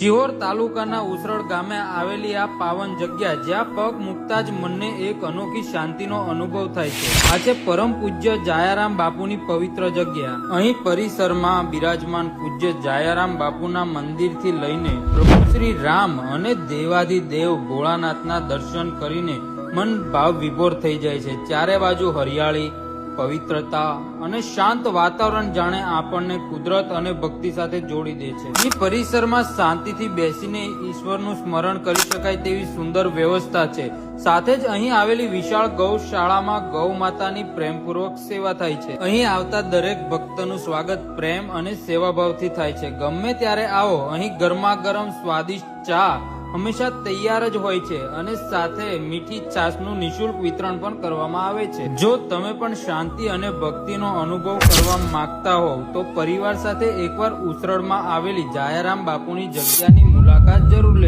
શિહોર તાલુકાના ઉસરડ ગામે આવેલી આ પાવન જગ્યા જ્યાં પગ મૂકતા જ મનને એક અનોખી શાંતિનો અનુભવ થાય છે. આ છે પરમ પૂજ્ય જાયારામ બાપુની પવિત્ર જગ્યા. અહીં પરિસરમાં બિરાજમાન પૂજ્ય જાયારામ બાપુના મંદિરથી લઈને પ્રભુ શ્રી રામ અને દેવાધિદેવ ભોળાનાથના દર્શન કરીને મન ભાવ વિભોર થઈ જાય છે. ચારે બાજુ હરિયાળી, પવિત્રતા અને શાંત વાતાવરણ જાણે આપણને કુદરત અને ભક્તિ સાથે જોડી દે છે. અહીં પરિસરમાં શાંતિથી બેસીને ઈશ્વરનું સ્મરણ કરી શકાય તેવી સુંદર વ્યવસ્થા છે. સાથે જ અહીં આવેલી વિશાળ ગૌશાળામાં ગૌ માતાની પ્રેમપૂર્વક સેવા થાય છે. અહીં આવતા દરેક ભક્તનું સ્વાગત પ્રેમ અને સેવાભાવથી થાય છે. ગમે ત્યારે આવો, અહીં ગરમા ગરમ સ્વાદિષ્ટ ચા હંમેશા તૈયાર જ હોય છે અને સાથે મીઠી છાશનું નિઃશુલ્ક વિતરણ પણ કરવામાં આવે છે. જો તમે પણ શાંતિ અને ભક્તિનો અનુભવ કરવા માંગતા હોવ તો પરિવાર સાથે એકવાર ઉસરડમાં આવેલી જાયારામ બાપુની જગ્યાની મુલાકાત જરૂર લેજો.